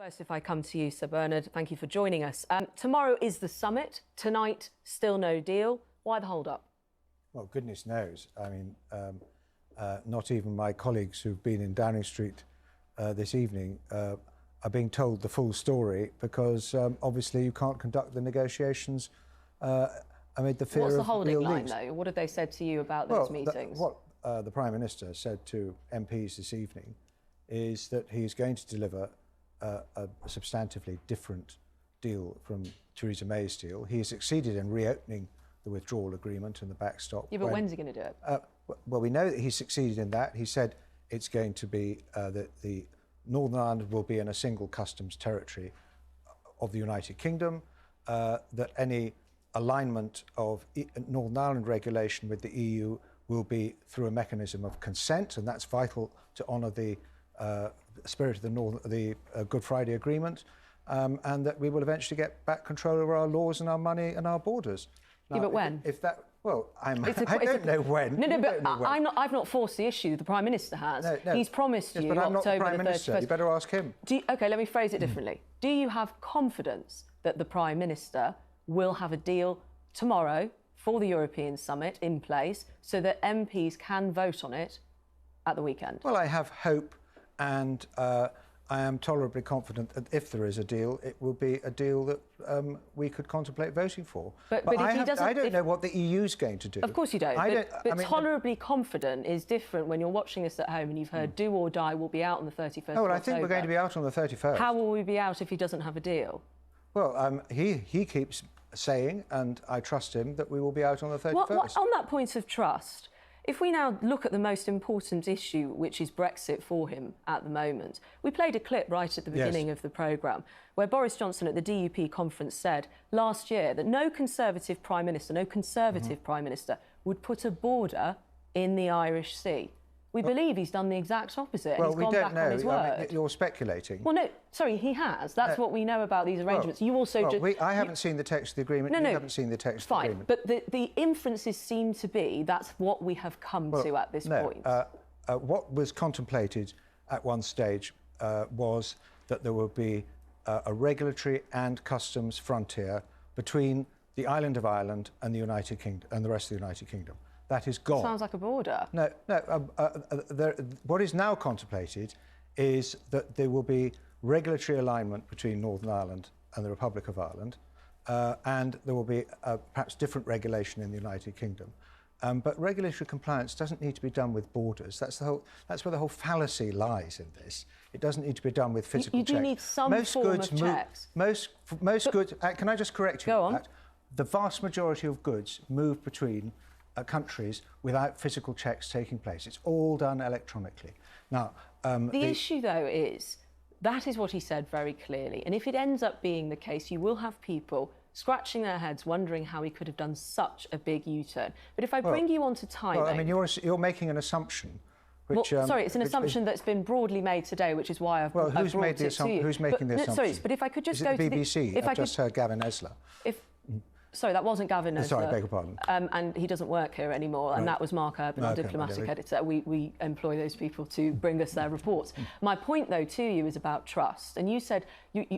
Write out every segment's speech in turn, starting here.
First, if I come to you, Sir Bernard, thank you for joining us. Tomorrow is the summit. Tonight, still no deal. Why the hold-up? Well, goodness knows. I mean, not even my colleagues who've been in Downing Street this evening are being told the full story because obviously you can't conduct the negotiations amid the fear of real leaks. What's the holding line, though? What have they said to you about those meetings? What the Prime Minister said to MPs this evening is that he's going to deliver a substantively different deal from Theresa May's deal. He has succeeded in reopening the withdrawal agreement and the backstop. Yeah, but when's he going to do it? Well, we know that he succeeded in that. He said it's going to be that the Northern Ireland will be in a single customs territory of the United Kingdom, that any alignment of Northern Ireland regulation with the EU will be through a mechanism of consent, and that's vital to honour the spirit of the Good Friday Agreement, and that we will eventually get back control over our laws and our money and our borders. Now, yeah, but when? If that, well, I don't know when. No, but I've not forced the issue. The Prime Minister has. No. He's promised you but I'm not the October Prime the 31st. Minister. You better ask him. OK, let me phrase it differently. Do you have confidence that the Prime Minister will have a deal tomorrow for the European summit in place so that MPs can vote on it at the weekend? Well, I have hope, and I am tolerably confident that if there is a deal, it will be a deal that we could contemplate voting for. But if he doesn't, I don't know what the EU's going to do. Of course you don't. But tolerably confident is different when you're watching this at home and you've heard do or die will be out on the 31st of October. I think we're going to be out on the 31st. How will we be out if he doesn't have a deal? Well, he keeps saying, and I trust him, that we will be out on the 31st. On that point of trust, if we now look at the most important issue, which is Brexit for him at the moment, we played a clip right at the beginning of the programme where Boris Johnson at the DUP conference said last year that no Conservative Prime Minister would put a border in the Irish Sea. We believe he's done the exact opposite. Well, and he's gone back on his word. I mean, you're speculating. Well, no, sorry, he has. That's what we know about these arrangements. You also I haven't seen the text of the agreement. You haven't seen the text of the agreement. But the inferences seem to be that's what we have come to at this point. What was contemplated at one stage was that there would be a regulatory and customs frontier between the island of Ireland and the United Kingdom and the rest of the United Kingdom. That is gone. Sounds like a border. No. What is now contemplated is that there will be regulatory alignment between Northern Ireland and the Republic of Ireland, and there will be perhaps different regulation in the United Kingdom. But regulatory compliance doesn't need to be done with borders. That's where the whole fallacy lies in this. It doesn't need to be done with physical checks. You do need some form of checks. Most goods. Can I just correct you? Go on. That? The vast majority of goods move between countries without physical checks taking place. It's all done electronically. Now, the issue, though, is that is what he said very clearly. And if it ends up being the case, you will have people scratching their heads, wondering how he could have done such a big U-turn. But if I bring you on to timing... Well, I mean, you're making an assumption. Which, sorry, it's an assumption that's been broadly made today, which is why I've brought it to you. Who's making the assumption? Sorry, but if I could just go to the BBC? I've just heard Gavin Esler. Sorry, that wasn't Gavin Esler. Sorry, I beg your pardon. And he doesn't work here anymore, and that was Mark Urban, our diplomatic editor. We employ those people to bring us their reports. My point, though, to you is about trust. And you said,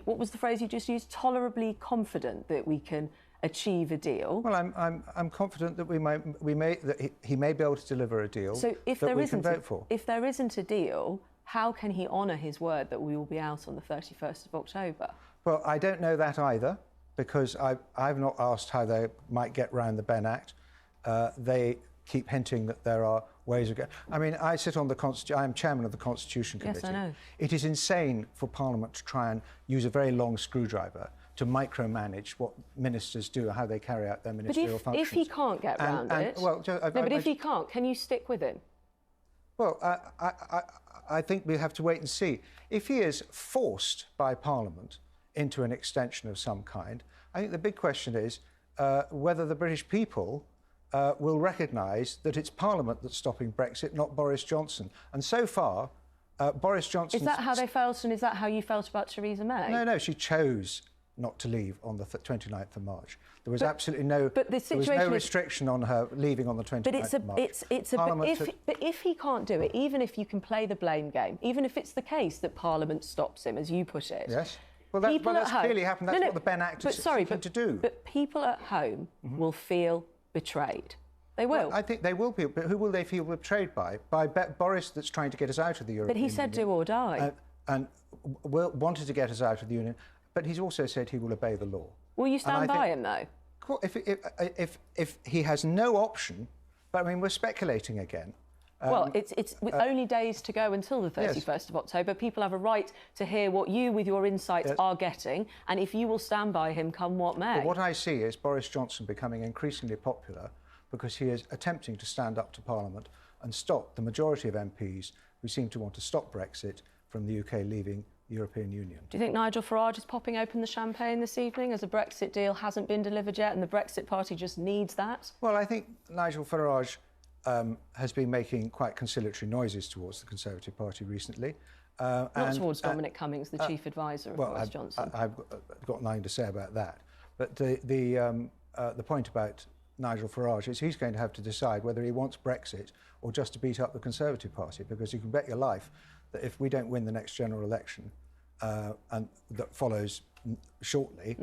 what was the phrase you just used? Tolerably confident that we can achieve a deal. Well, I'm confident that he may be able to deliver a deal so if that there we can vote for. If there isn't a deal, how can he honour his word that we will be out on the 31st of October? Well, I don't know that either, because I've not asked how they might get round the Benn Act. They keep hinting that there are ways of... I mean, I am chairman of the Constitution Committee. Yes, I know. It is insane for Parliament to try and use a very long screwdriver to micromanage what ministers do, how they carry out their ministerial functions. But if he can't get round it... But if he can't, can you stick with him? Well, I think we have to wait and see. If he is forced by Parliament into an extension of some kind, I think the big question is whether the British people will recognise that it's Parliament that's stopping Brexit, not Boris Johnson. And so far, Boris Johnson... Is that how they felt, and is that how you felt about Theresa May? No, she chose not to leave on the 29th of March. There was absolutely no, but the there was no restriction on her leaving on the 29th of March. But if he can't do it, even if you can play the blame game, even if it's the case that Parliament stops him, as you put it. Yes. Well, that's clearly happened. That's what the Ben Act is seeking to do. But people at home will feel betrayed. They will. Well, I think they will be, but who will they feel betrayed by? By Boris, that's trying to get us out of the European Union. But he said do or die. And wanted to get us out of the Union, but he's also said he will obey the law. Will you stand by him, though? If he has no option, but I mean, we're speculating again. Well, it's with only days to go until the 31st of October. People have a right to hear what you, with your insights, are getting, and if you will stand by him, come what may. Well, what I see is Boris Johnson becoming increasingly popular because he is attempting to stand up to Parliament and stop the majority of MPs who seem to want to stop Brexit from the UK leaving the European Union. Do you think Nigel Farage is popping open the champagne this evening as a Brexit deal hasn't been delivered yet and the Brexit Party just needs that? Well, I think Nigel Farage has been making quite conciliatory noises towards the Conservative Party recently. Not towards Dominic Cummings, the chief advisor of Boris Johnson. I've got nothing to say about that. But the point about Nigel Farage is he's going to have to decide whether he wants Brexit or just to beat up the Conservative Party, because you can bet your life that if we don't win the next general election and that follows shortly,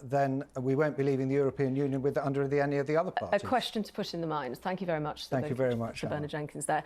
then we won't be leaving the European Union under any of the other parties. A question to put in the minds. Thank you very much. Thank you very much, Sir Bernard Jenkins there.